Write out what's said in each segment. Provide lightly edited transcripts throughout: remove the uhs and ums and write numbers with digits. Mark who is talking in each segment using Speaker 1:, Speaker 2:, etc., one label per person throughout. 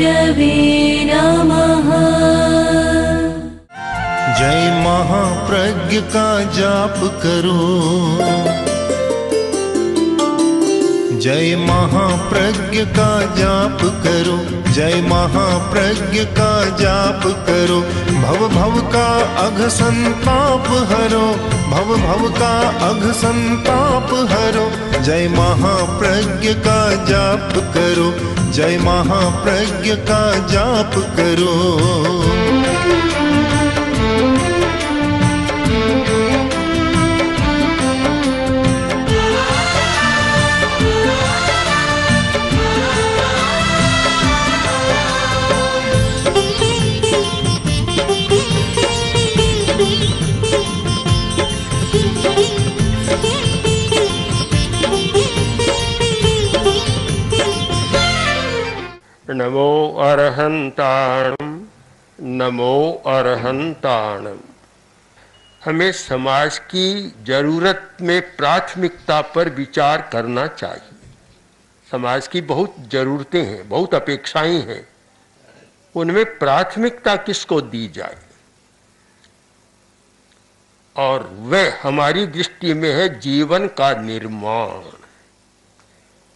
Speaker 1: भैरवे नमः।
Speaker 2: जय महाप्रज्ञ का जाप करो, जय महाप्रज्ञ का जाप करो, जय महाप्रज्ञ का जाप करो। भव भव का अघ संताप हरो, भव भव का अघ संताप हरो। जय महाप्रज्ञ का जाप करो, जय महाप्रज्ञ का जाप करो।
Speaker 3: नमो अरहंताणम, नमो अरहंताणम। हमें समाज की जरूरत में प्राथमिकता पर विचार करना चाहिए। समाज की बहुत जरूरतें हैं, बहुत अपेक्षाएं हैं, उनमें प्राथमिकता किसको दी जाए, और वह हमारी दृष्टि में है जीवन का निर्माण।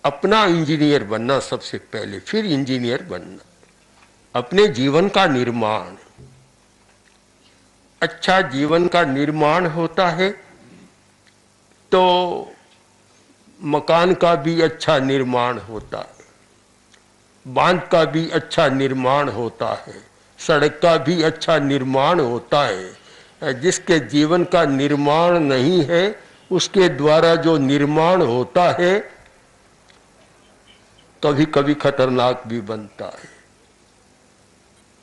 Speaker 3: अपना इंजीनियर बनना सबसे पहले, फिर इंजीनियर बनना, अपने जीवन का निर्माण। अच्छा जीवन का निर्माण होता है तो मकान का भी अच्छा निर्माण होता है, बांध का भी अच्छा निर्माण होता है, सड़क का भी अच्छा निर्माण होता है। जिसके जीवन का निर्माण नहीं है, उसके द्वारा जो निर्माण होता है कभी कभी खतरनाक भी बनता है।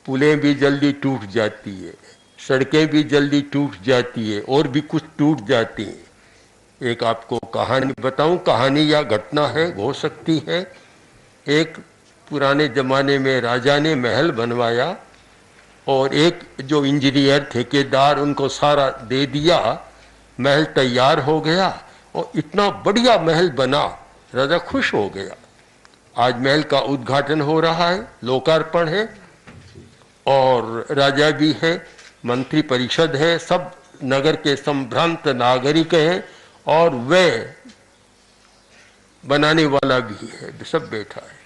Speaker 3: पुलें भी जल्दी टूट जाती है, सड़कें भी जल्दी टूट जाती है, और भी कुछ टूट जाती हैं। एक आपको कहानी बताऊं, कहानी या घटना है, हो सकती है। एक पुराने जमाने में राजा ने महल बनवाया, और एक जो इंजीनियर ठेकेदार, उनको सारा दे दिया। महल तैयार हो गया और इतना बढ़िया महल बना, राजा खुश हो गया। आज महल का उद्घाटन हो रहा है, लोकार्पण है, और राजा भी है, मंत्री परिषद है, सब नगर के संभ्रांत नागरिक हैं, और वह बनाने वाला भी है, सब बैठा है।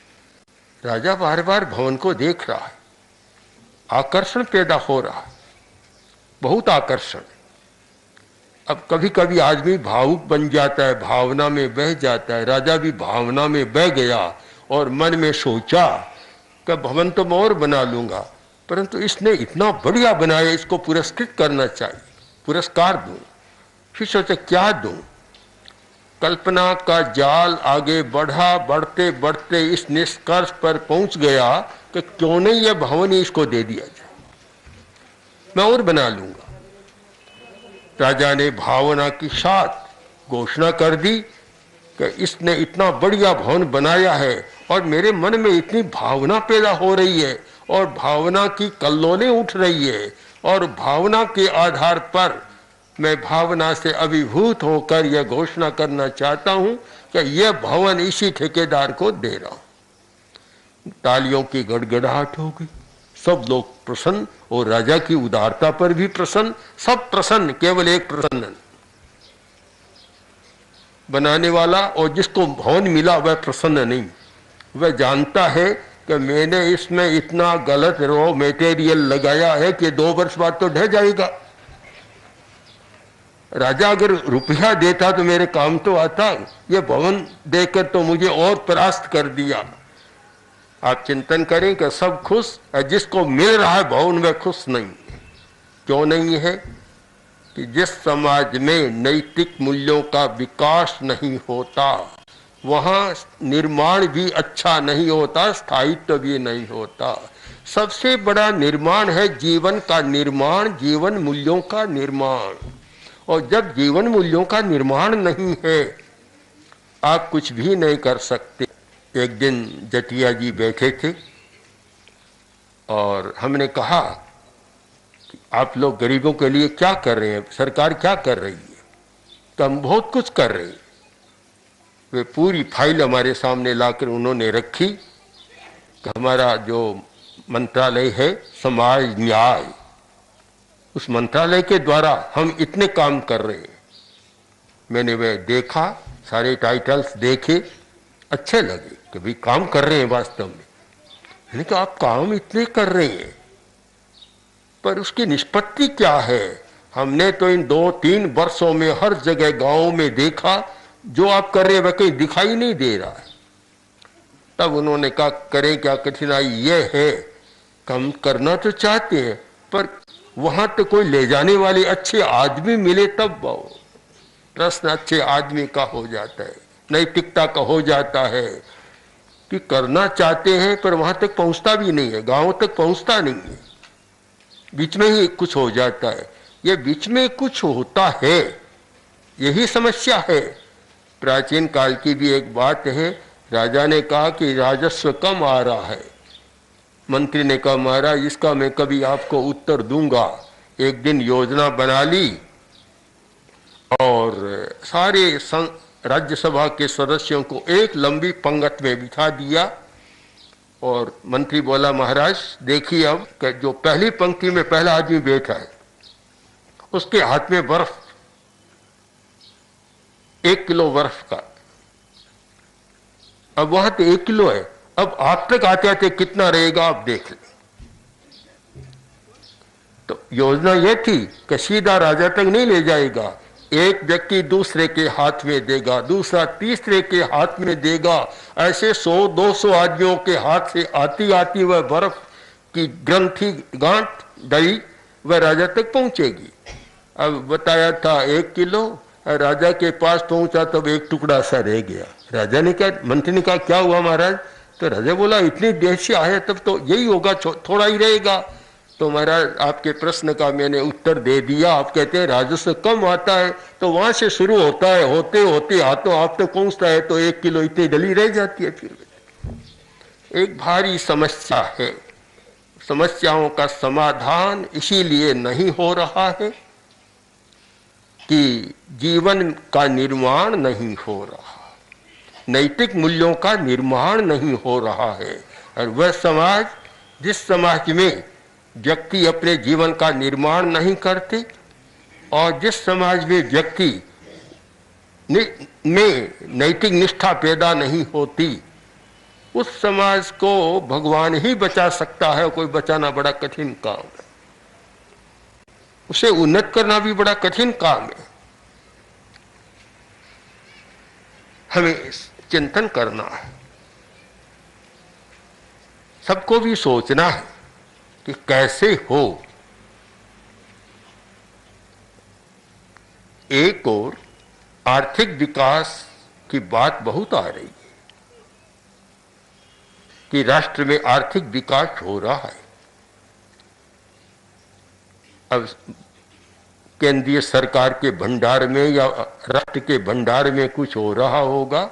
Speaker 3: राजा बार बार भवन को देख रहा है, आकर्षण पैदा हो रहा है, बहुत आकर्षण। अब कभी कभी आदमी भावुक बन जाता है, भावना में बह जाता है। राजा भी भावना में बह गया और मन में सोचा कि भवन तो मैं और बना लूंगा, परंतु इसने इतना बढ़िया बनाया, इसको पुरस्कृत करना चाहिए, पुरस्कार दूं। फिर सोचा क्या दूं। कल्पना का जाल आगे बढ़ा, बढ़ते बढ़ते इस निष्कर्ष पर पहुंच गया कि क्यों नहीं यह भवन ही इसको दे दिया जाए, मैं और बना लूंगा। राजा ने भावना के साथ घोषणा कर दी कि इसने इतना बढ़िया भवन बनाया है, और मेरे मन में इतनी भावना पैदा हो रही है, और भावना की कल्लोलें उठ रही है, और भावना के आधार पर मैं भावना से अभिभूत होकर यह घोषणा करना चाहता हूं कि यह भवन इसी ठेकेदार को दे रहा हूं। तालियों की गड़गड़ाहट हो गई, सब लोग प्रसन्न, और राजा की उदारता पर भी प्रसन्न, सब प्रसन्न, केवल एक प्रसन्न बनाने वाला, और जिसको भवन मिला वह प्रसन्न नहीं। वह जानता है कि मैंने इसमें इतना गलत रॉ मटेरियल लगाया है कि 2 वर्ष बाद तो ढह जाएगा। राजा अगर रुपया देता तो मेरे काम तो आता, यह भवन देकर तो मुझे और परास्त कर दिया। आप चिंतन करें कि सब खुश, जिसको मिल रहा है भवन वह खुश नहीं। क्यों नहीं है? कि जिस समाज में नैतिक मूल्यों का विकास नहीं होता, वहाँ निर्माण भी अच्छा नहीं होता, स्थायित्व भी नहीं होता। सबसे बड़ा निर्माण है जीवन का निर्माण, जीवन मूल्यों का निर्माण। और जब जीवन मूल्यों का निर्माण नहीं है, आप कुछ भी नहीं कर सकते। एक दिन जटिया जी बैठे थे और हमने कहा कि आप लोग गरीबों के लिए क्या कर रहे हैं, सरकार क्या कर रही है? तो हम बहुत कुछ कर रहे हैं। वे पूरी फाइल हमारे सामने लाकर उन्होंने रखी कि हमारा जो मंत्रालय है समाज न्याय, उस मंत्रालय के द्वारा हम इतने काम कर रहे हैं। मैंने वह देखा, सारे टाइटल्स देखे, अच्छे लगे कि भाई काम कर रहे हैं वास्तव में। मैंने कहा आप काम इतने कर रहे हैं, पर उसकी निष्पत्ति क्या है? हमने तो इन 2-3 वर्षों में हर जगह गांवों में देखा, जो आप कर रहे हैं वह कहीं दिखाई नहीं दे रहा है। तब उन्होंने कहा करें क्या, कठिनाई यह है कि हम करना तो चाहते हैं, पर वहां तो कोई ले जाने वाले अच्छे आदमी मिले तब प्रश्न अच्छे आदमी का हो जाता है, नैतिकता का हो जाता है कि करना चाहते हैं पर वहां तक पहुंचता भी नहीं है, गांव तक पहुंचता नहीं है, बीच में ही कुछ हो जाता है। ये बीच में कुछ होता है, यही समस्या है। प्राचीन काल की भी एक बात है, राजा ने कहा कि राजस्व कम आ रहा है। मंत्री ने कहा महाराज इसका मैं कभी आपको उत्तर दूंगा। एक दिन योजना बना ली और सारे राज्यसभा के सदस्यों को एक लंबी पंक्ति में बिठा दिया और मंत्री बोला महाराज देखिए अब जो पहली पंक्ति में पहला आदमी बैठा है उसके हाथ में बर्फ, 1 किलो बर्फ का, अब वहां तो 1 किलो है, अब आप तक आते आते कितना रहेगा आप देख लें। तो योजना यह थी कि सीधा राजा तक नहीं ले जाएगा, एक व्यक्ति दूसरे के हाथ में देगा, दूसरा तीसरे के हाथ में देगा, ऐसे 100-200 आदमियों के हाथ से आती आती वह बर्फ की ग्रंथि गांठ दई वह राजा तक पहुंचेगी। अब बताया था 1 किलो, राजा के पास पहुंचा तब एक टुकड़ा सा रह गया। राजा ने कहा, मंत्री ने कहा क्या हुआ महाराज? तो राजा बोला इतनी देर से आया तब तो यही होगा, थोड़ा ही रहेगा। तो महाराज आपके प्रश्न का मैंने उत्तर दे दिया। आप कहते हैं राजस्व कम आता है, तो वहां से शुरू होता है, होते होते हाथों आप तक पहुंचता है तो 1 किलो इतनी डली रह जाती है। फिर एक भारी समस्या है। समस्याओं का समाधान इसीलिए नहीं हो रहा है कि जीवन का निर्माण नहीं हो रहा, नैतिक मूल्यों का निर्माण नहीं हो रहा है। और वह समाज, जिस समाज में व्यक्ति अपने जीवन का निर्माण नहीं करते और जिस समाज में व्यक्ति में नैतिक निष्ठा पैदा नहीं होती, उस समाज को भगवान ही बचा सकता है। कोई बचाना बड़ा कठिन काम है, उसे उन्नत करना भी बड़ा कठिन काम है। हमें चिंतन करना है, सबको भी सोचना है कि कैसे हो। एक और आर्थिक विकास की बात बहुत आ रही है कि राष्ट्र में आर्थिक विकास हो रहा है। अब केंद्रीय सरकार के भंडार में या राष्ट्र के भंडार में कुछ हो रहा होगा,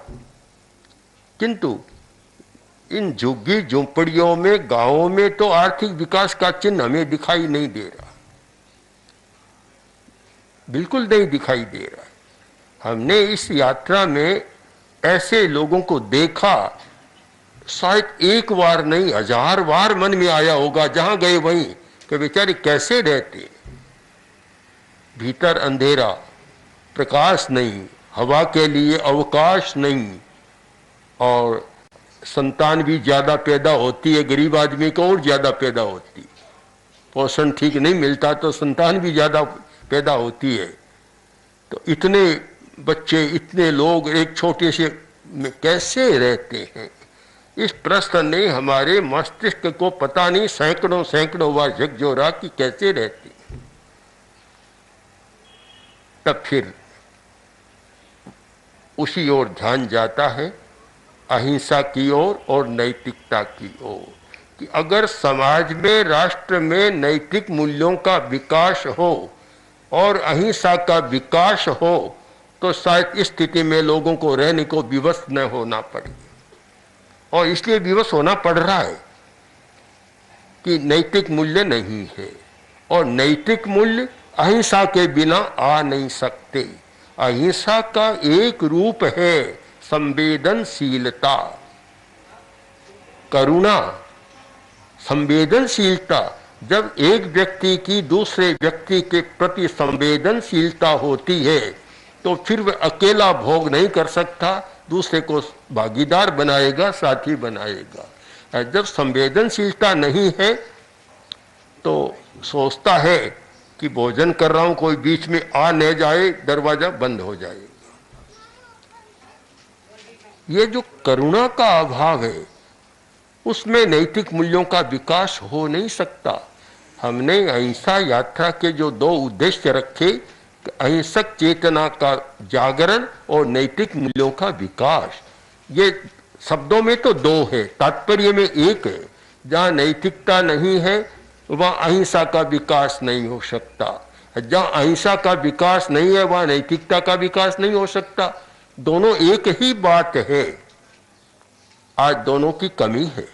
Speaker 3: किंतु इन झुग्गी झोंपड़ियों में, गांवों में तो आर्थिक विकास का चिन्ह हमें दिखाई नहीं दे रहा, बिल्कुल नहीं दिखाई दे रहा। हमने इस यात्रा में ऐसे लोगों को देखा, शायद एक बार नहीं 1000 बार मन में आया होगा जहां गए वहीं कि बेचारे कैसे रहते, भीतर अंधेरा, प्रकाश नहीं, हवा के लिए अवकाश नहीं, और संतान भी ज्यादा पैदा होती है, गरीब आदमी को और ज्यादा पैदा होती है, पोषण ठीक नहीं मिलता तो संतान भी ज्यादा पैदा होती है। तो इतने बच्चे, इतने लोग एक छोटे से में कैसे रहते हैं, इस प्रश्न ने हमारे मस्तिष्क को पता नहीं सैकड़ों बार झकझोरा कि कैसे रहते। तब फिर उसी ओर ध्यान जाता है, अहिंसा की ओर और नैतिकता की ओर, कि अगर समाज में, राष्ट्र में नैतिक मूल्यों का विकास हो और अहिंसा का विकास हो तो शायद इस स्थिति में लोगों को रहने को विवश न होना पड़े। और इसलिए विवश होना पड़ रहा है कि नैतिक मूल्य नहीं है, और नैतिक मूल्य अहिंसा के बिना आ नहीं सकते। अहिंसा का एक रूप है संवेदनशीलता। करुणा, संवेदनशीलता, जब एक व्यक्ति की दूसरे व्यक्ति के प्रति संवेदनशीलता होती है तो फिर वह अकेला भोग नहीं कर सकता, दूसरे को भागीदार बनाएगा, साथी बनाएगा। और जब संवेदनशीलता नहीं है तो सोचता है कि भोजन कर रहा हूं, कोई बीच में आ न जाए, दरवाजा बंद हो जाएगा। ये जो करुणा का अभाव है उसमें नैतिक मूल्यों का विकास हो नहीं सकता। हमने अहिंसा यात्रा के जो दो उद्देश्य रखे, अहिंसक चेतना का जागरण और नैतिक मूल्यों का विकास, ये शब्दों में तो दो है, तात्पर्य में एक है। जहाँ नैतिकता नहीं है वहाँ अहिंसा का विकास नहीं हो सकता, जहाँ अहिंसा का विकास नहीं है वहाँ नैतिकता का विकास नहीं हो सकता। दोनों एक ही बात है। आज दोनों की कमी है,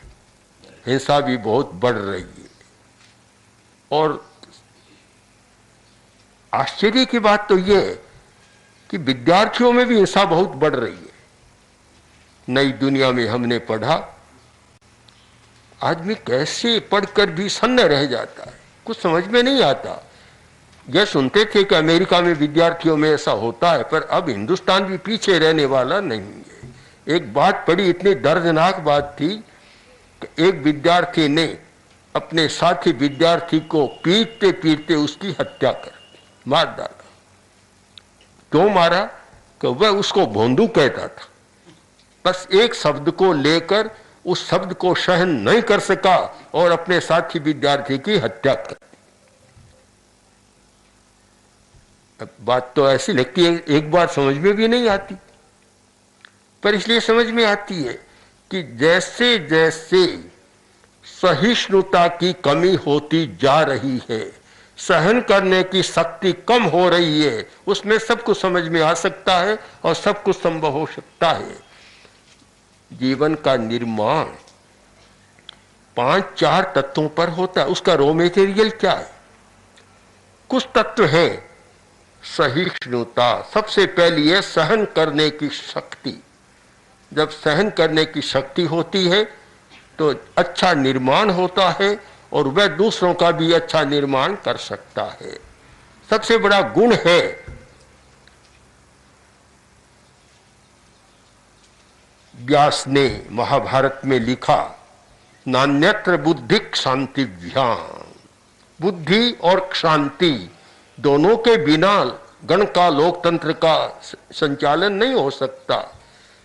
Speaker 3: हिंसा भी बहुत बढ़ रही है। और आश्चर्य की बात तो यह है कि विद्यार्थियों में भी हिंसा बहुत बढ़ रही है। नई दुनिया में हमने पढ़ा, आदमी कैसे पढ़कर भी सन्न रह जाता है, कुछ समझ में नहीं आता। यह सुनते थे कि अमेरिका में विद्यार्थियों में ऐसा होता है, पर अब हिंदुस्तान भी पीछे रहने वाला नहीं है। एक बात पड़ी, इतनी दर्दनाक बात थी कि एक विद्यार्थी ने अपने साथी विद्यार्थी को पीटते पीटते उसकी हत्या कर मार डाला। क्यों मारा? कि वह उसको भोंदू कहता था। बस एक शब्द को लेकर उस शब्द को सहन नहीं कर सका और अपने साथी विद्यार्थी की हत्या कर दी। अब बात तो ऐसी लगती है, एक बार समझ में भी नहीं आती, पर इसलिए समझ में आती है कि जैसे जैसे सहिष्णुता की कमी होती जा रही है, सहन करने की शक्ति कम हो रही है, उसमें सब कुछ समझ में आ सकता है और सब कुछ संभव हो सकता है। जीवन का निर्माण 5-4 तत्वों पर होता है। उसका रॉ मेटेरियल क्या है? कुछ तत्व है। सहिष्णुता सबसे पहली है, सहन करने की शक्ति। जब सहन करने की शक्ति होती है तो अच्छा निर्माण होता है और वह दूसरों का भी अच्छा निर्माण कर सकता है। सबसे बड़ा गुण है। व्यास ने महाभारत में लिखा, नान्यत्र बुद्धि क्षांतिभ्याम। बुद्धि और शांति दोनों के बिना गण का, लोकतंत्र का संचालन नहीं हो सकता।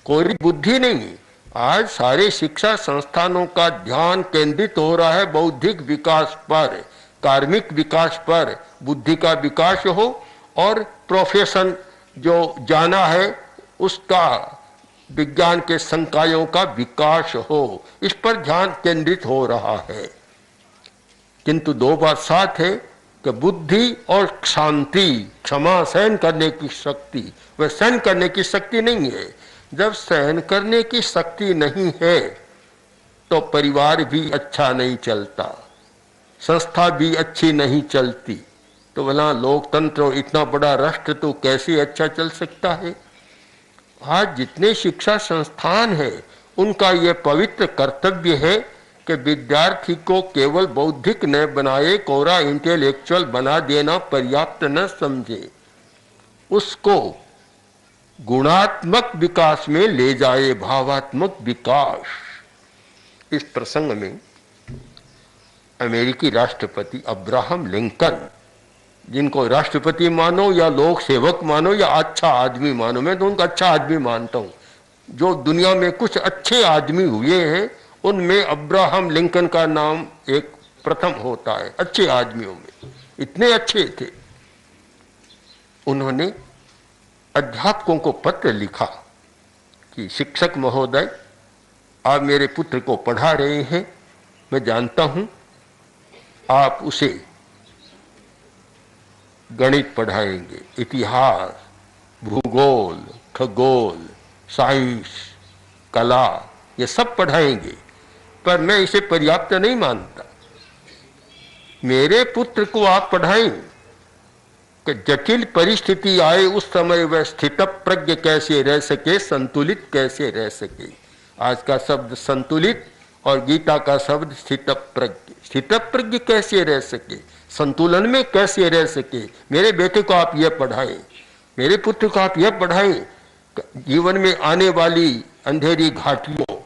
Speaker 3: कोई बुद्धि नहीं। आज सारे शिक्षा संस्थानों का ध्यान केंद्रित हो रहा है बौद्धिक विकास पर, कार्मिक विकास पर। बुद्धि का विकास हो और प्रोफेशन जो जाना है उसका, विज्ञान के संकायों का विकास हो, इस पर ध्यान केंद्रित हो रहा है। किंतु दो बात साथ है कि बुद्धि और शांति, क्षमा, सहन करने की शक्ति, वह सहन करने की शक्ति नहीं है। जब सहन करने की शक्ति नहीं है तो परिवार भी अच्छा नहीं चलता, संस्था भी अच्छी नहीं चलती, तो भला लोकतंत्र इतना बड़ा राष्ट्र तो कैसे अच्छा चल सकता है? आज जितने शिक्षा संस्थान हैं उनका यह पवित्र कर्तव्य है कि विद्यार्थी को केवल बौद्धिक न बनाए, कोरा इंटेलेक्चुअल बना देना पर्याप्त न समझे, उसको गुणात्मक विकास में ले जाए, भावात्मक विकास। इस प्रसंग में अमेरिकी राष्ट्रपति अब्राहम लिंकन, जिनको राष्ट्रपति मानो या लोक सेवक मानो या अच्छा आदमी मानो, मैं तो उनका अच्छा आदमी मानता हूं। जो दुनिया में कुछ अच्छे आदमी हुए हैं उनमें अब्राहम लिंकन का नाम एक प्रथम होता है, अच्छे आदमियों में। इतने अच्छे थे। उन्होंने अध्यापकों को पत्र लिखा कि शिक्षक महोदय, आप मेरे पुत्र को पढ़ा रहे हैं, मैं जानता हूं आप उसे गणित पढ़ाएंगे, इतिहास, भूगोल, खगोल, साइंस, कला, ये सब पढ़ाएंगे, पर मैं इसे पर्याप्त नहीं मानता। मेरे पुत्र को आप पढ़ाएं कि जटिल परिस्थिति आए उस समय वह स्थितप्रज्ञ कैसे रह सके, संतुलित कैसे रह सके। आज का शब्द संतुलित और गीता का शब्द स्थितप्रज्ञ। स्थितप्रज्ञ कैसे रह सके, संतुलन में कैसे रह सके। मेरे बेटे को आप यह पढ़ाएं, मेरे पुत्र को आप यह पढ़ाएं, जीवन में आने वाली अंधेरी घाटियों,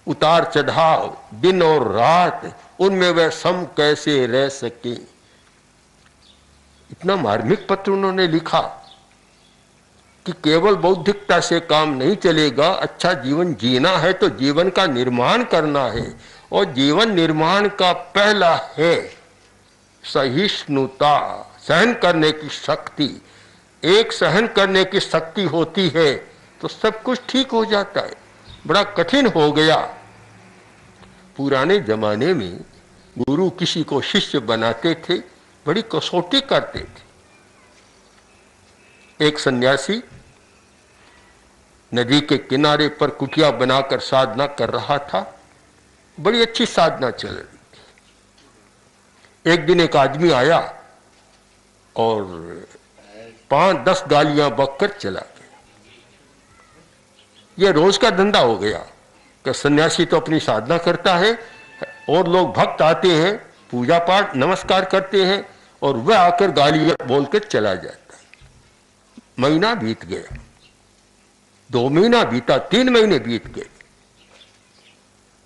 Speaker 3: उतार चढ़ाव, दिन और रात, उनमें वह सम कैसे रह सके। इतना मार्मिक पत्र उन्होंने लिखा कि केवल बौद्धिकता से काम नहीं चलेगा, अच्छा जीवन जीना है तो जीवन का निर्माण करना है। और जीवन निर्माण का पहला है सहिष्णुता, सहन करने की शक्ति। एक सहन करने की शक्ति होती है तो सब कुछ ठीक हो जाता है। बड़ा कठिन हो गया। पुराने जमाने में गुरु किसी को शिष्य बनाते थे, बड़ी कसौटी करते थे। एक सन्यासी नदी के किनारे पर कुटिया बनाकर साधना कर रहा था, बड़ी अच्छी साधना चल रही थी। एक दिन एक आदमी आया और 5-10 गालियां बककर चला गया। यह रोज का धंधा हो गया कि सन्यासी तो अपनी साधना करता है और लोग भक्त आते हैं, पूजा पाठ नमस्कार करते हैं, और वह आकर गालियां बोलकर चला जाता है। महीना बीत गया, 2 महीना बीता, 3 महीने बीत गए।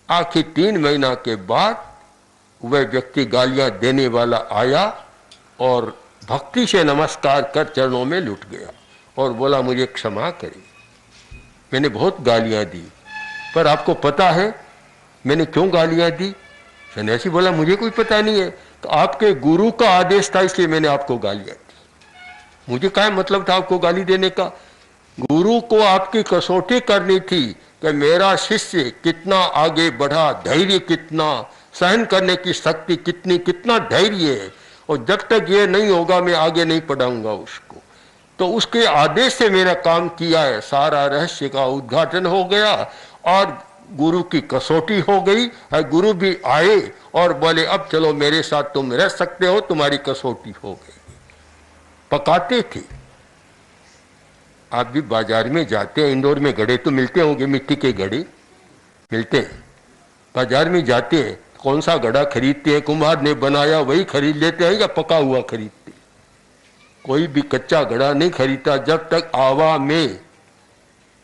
Speaker 3: आखिर 3 महीना के बाद वह व्यक्ति गालियां देने वाला आया और भक्ति से नमस्कार कर चरणों में लुट गया और बोला, मुझे क्षमा करें, मैंने बहुत गालियां दी, पर आपको पता है मैंने क्यों गालियां दी? सन्यासी बोला, मुझे कोई पता नहीं है, तो आपके गुरु का आदेश था इसलिए मैंने आपको गालियां दी। मुझे क्या मतलब था आपको गाली देने का? गुरु को आपकी कसौटी करनी थी कि मेरा शिष्य कितना आगे बढ़ा, धैर्य कितना, सहन करने की शक्ति कितनी, कितना धैर्य है, और जब तक ये नहीं होगा मैं आगे नहीं पढ़ाऊंगा उसको। तो उसके आदेश से मेरा काम किया है, सारा रहस्य का उद्घाटन हो गया और गुरु की कसौटी हो गई। गुरु भी आए और बोले, अब चलो मेरे साथ तुम रह सकते हो, तुम्हारी कसौटी हो गई। पकाते थे। आप भी बाजार में जाते हैं, इंदौर में घड़े तो मिलते होंगे, मिट्टी के घड़े मिलते हैं। बाजार में जाते हैं, कौन सा घड़ा खरीदते हैं? कुम्हार ने बनाया वही खरीद लेते हैं या पका हुआ खरीदते? कोई भी कच्चा घड़ा नहीं खरीदता जब तक आवा में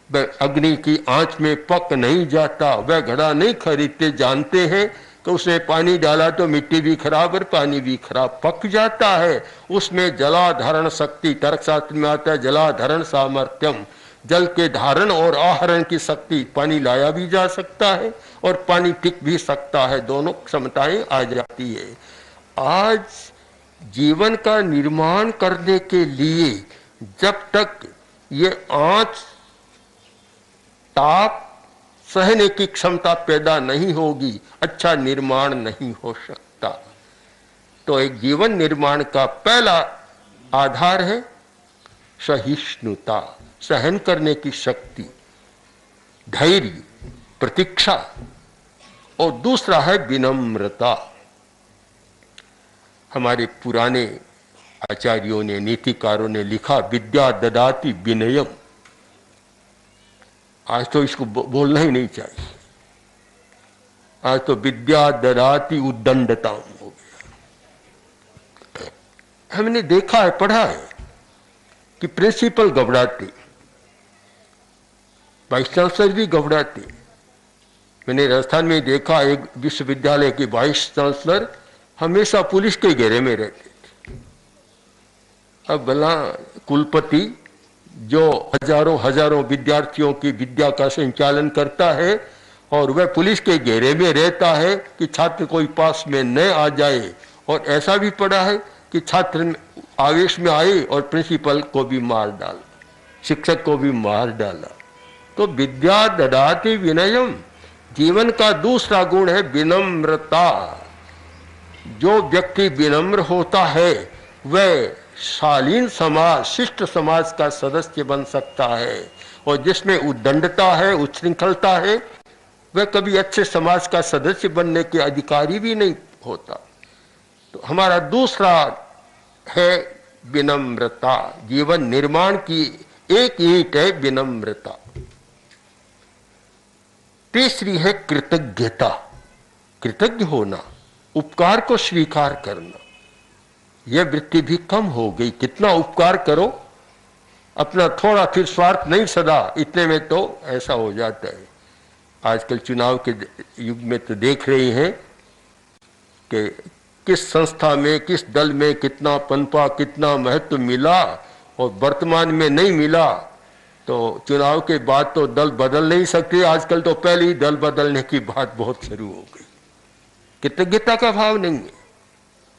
Speaker 3: अग्नि की आंच में पक नहीं जाता, वह घड़ा नहीं खरीदते। जानते हैं कि उसमें पानी डाला तो मिट्टी भी खराब और पानी भी खराब, पक जाता है। उसमें जलाधारण शक्ति, तर्कशास्त्र में आता है जलाधारण सामर्थ्यम, जल के धारण और आहरण की शक्ति, पानी लाया भी जा सकता है और पानी टिक भी सकता है, दोनों क्षमताएं आ जाती है। आज जीवन का निर्माण करने के लिए जब तक ये आंच ताप सहने की क्षमता पैदा नहीं होगी, अच्छा निर्माण नहीं हो सकता। तो एक जीवन निर्माण का पहला आधार है सहिष्णुता, सहन करने की शक्ति, धैर्य, प्रतीक्षा, और दूसरा है विनम्रता। हमारे पुराने आचार्यों ने, नीतिकारों ने लिखा, विद्या ददाति विनयम। आज तो इसको बोलना ही नहीं चाहिए, आज तो विद्या ददाति उद्दंडता हो गया। हमने देखा है, पढ़ा है कि प्रिंसिपल घबराते, वाइस चांसलर भी घबराते। मैंने राजस्थान में देखा, एक विश्वविद्यालय के वाइस चांसलर हमेशा पुलिस के घेरे में रहते थे। अब भला कुलपति जो हजारों विद्यार्थियों की विद्या का संचालन करता है और वह पुलिस के घेरे में रहता है कि छात्र कोई पास में न आ जाए। और ऐसा भी पड़ा है कि छात्र आवेश में आए और प्रिंसिपल को भी मार डाला, शिक्षक को भी मार डाला। तो विद्या ददाति विनयम, जीवन का दूसरा गुण है विनम्रता। जो व्यक्ति विनम्र होता है वह शालीन समाज, शिष्ट समाज का सदस्य बन सकता है। और जिसमें उद्दंडता है, उच्छृंखलता है, वह कभी अच्छे समाज का सदस्य बनने के अधिकारी भी नहीं होता। तो हमारा दूसरा है विनम्रता। जीवन निर्माण की एक ईंट है विनम्रता। तीसरी है कृतज्ञता। कृतज्ञ होना, उपकार को स्वीकार करना, यह वृत्ति भी कम हो गई। कितना उपकार करो, अपना थोड़ा, फिर स्वार्थ नहीं सदा, इतने में तो ऐसा हो जाता है। आजकल चुनाव के युग में तो देख रही हैं कि किस संस्था में, किस दल में कितना पनपा, कितना महत्व मिला, और वर्तमान में नहीं मिला तो चुनाव के बाद तो दल बदल नहीं सकते। आजकल तो पहले ही दल बदलने की बात बहुत शुरू हो गई। कृतज्ञता का भाव नहीं है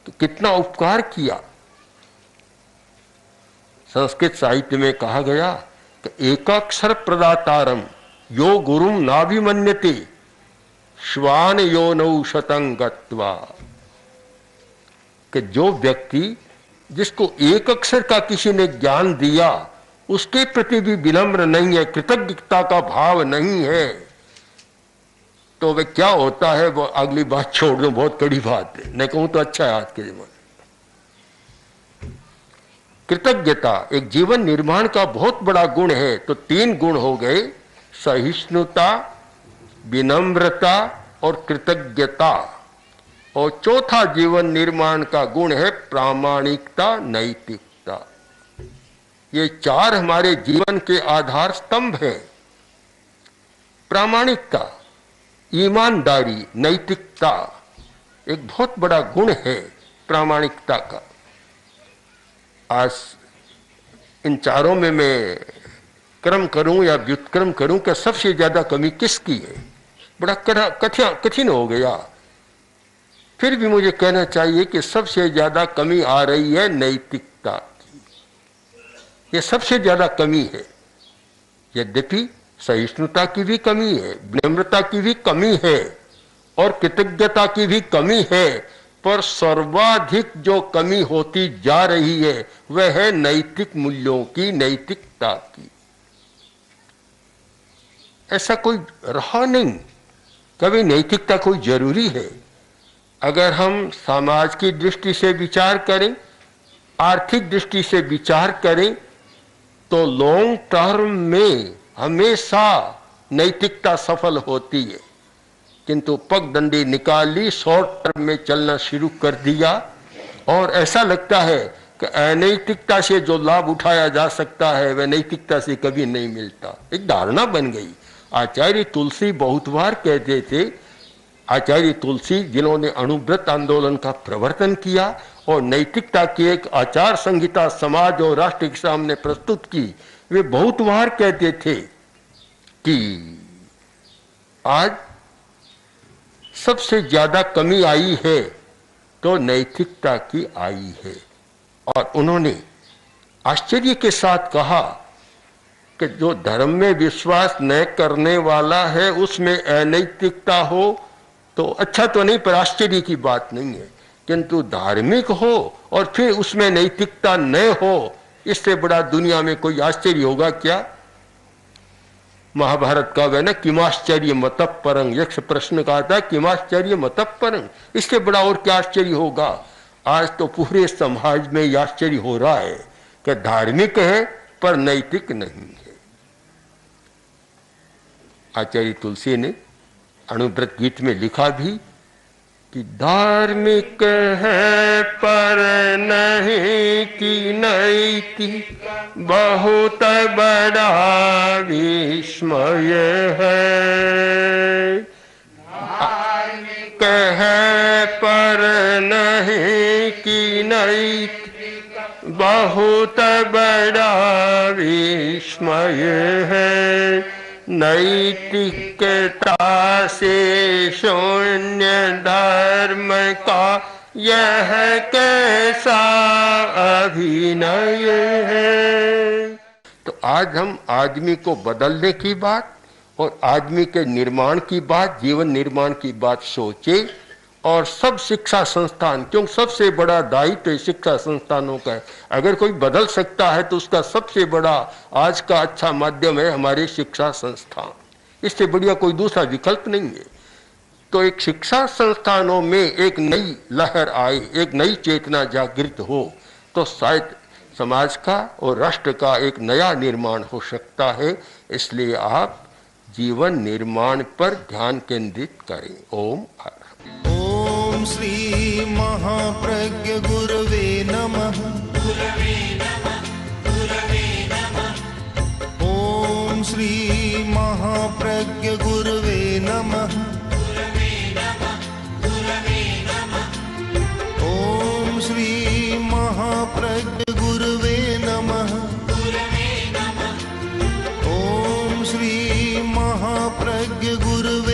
Speaker 3: तो कितना उपकार किया। संस्कृत साहित्य में कहा गया कि एकाक्षर प्रदातारम यो गुरुम नाभिमन्यते श्वान योनौ शतं गत्वा, कि जो व्यक्ति जिसको एक अक्षर का किसी ने ज्ञान दिया उसके प्रति भी विनम्र नहीं है, कृतज्ञता का भाव नहीं है, तो वह क्या होता है वो अगली बात छोड़ दो, बहुत कड़ी बात है, नहीं कहूं तो अच्छा है आज के जमाने। कृतज्ञता एक जीवन निर्माण का बहुत बड़ा गुण है। तो 3 गुण हो गए, सहिष्णुता, विनम्रता और कृतज्ञता। और चौथा जीवन निर्माण का गुण है प्रामाणिकता, नैतिकता। ये 4 हमारे जीवन के आधार स्तंभ हैं। प्रामाणिकता, ईमानदारी, नैतिकता एक बहुत बड़ा गुण है प्रामाणिकता का। आज इन चारों में मैं क्रम करूं या व्युत्क्रम करूं कि सबसे ज्यादा कमी किसकी है, बड़ा कठिन हो गया। फिर भी मुझे कहना चाहिए कि सबसे ज्यादा कमी आ रही है नैतिकता की, ये सबसे ज्यादा कमी है। यद्यपि सहिष्णुता की भी कमी है, विनम्रता की भी कमी है और कृतज्ञता की भी कमी है, पर सर्वाधिक जो कमी होती जा रही है वह है नैतिक मूल्यों की, नैतिकता की। ऐसा कोई रहा नहीं, कभी नैतिकता कोई जरूरी है। अगर हम समाज की दृष्टि से विचार करें, आर्थिक दृष्टि से विचार करें, तो लॉन्ग टर्म में हमेशा नैतिकता सफल होती है। किंतु पगडंडी निकाल ली, शॉर्ट टर्म में चलना शुरू कर दिया और ऐसा लगता है कि अनैतिकता से जो लाभ उठाया जा सकता है वह नैतिकता से कभी नहीं मिलता। एक धारणा बन गई। आचार्य तुलसी बहुत बार कहते थे, आचार्य तुलसी जिन्होंने अणुव्रत आंदोलन का प्रवर्तन किया और नैतिकता की एक आचार संहिता समाज और राष्ट्र के सामने प्रस्तुत की, वे बहुत बार कहते थे कि आज सबसे ज्यादा कमी आई है तो नैतिकता की आई है। और उन्होंने आश्चर्य के साथ कहा कि जो धर्म में विश्वास न करने वाला है उसमें अनैतिकता हो तो अच्छा तो नहीं, पर आश्चर्य की बात नहीं है। किंतु धार्मिक हो और फिर उसमें नैतिकता न हो, इससे बड़ा दुनिया में कोई आश्चर्य होगा क्या? महाभारत का वह ना किमाश्चर्य मतः परं, यक्ष प्रश्न कहा था किमाश्चर्य मतः परं, इससे बड़ा और क्या आश्चर्य होगा? आज तो पूरे समाज में यह आश्चर्य हो रहा है कि धार्मिक है पर नैतिक नहीं है। आचार्य तुलसी ने अणुव्रत गीत में लिखा भी कि धार्मिक है पर नहीं की नैतिक बहुत बड़ा विस्मय है। धार्मिक है पर नहीं की नैतिक बहुत बड़ा विस्मय है। नैतिकता से शून्य धर्म का यह कैसा अभिनय है। तो आज हम आदमी को बदलने की बात और आदमी के निर्माण की बात, जीवन निर्माण की बात सोचे। और सब शिक्षा संस्थान, क्योंकि सबसे बड़ा दायित्व शिक्षा संस्थानों का है। अगर कोई बदल सकता है तो उसका सबसे बड़ा आज का अच्छा माध्यम है हमारे शिक्षा संस्थान। इससे बढ़िया कोई दूसरा विकल्प नहीं है। तो एक शिक्षा संस्थानों में एक नई लहर आए, एक नई चेतना जागृत हो, तो शायद समाज का और राष्ट्र का एक नया निर्माण हो सकता है। इसलिए आप जीवन निर्माण पर ध्यान केंद्रित करें। ओम।
Speaker 2: श्री महाप्रज्ञ गुरवे नमः। ओम श्री महाप्रज्ञ गुरवे नमः। ओम श्री महाप्रज्ञ गुरवे नमः। ओम श्री महाप्रज्ञ गुरवे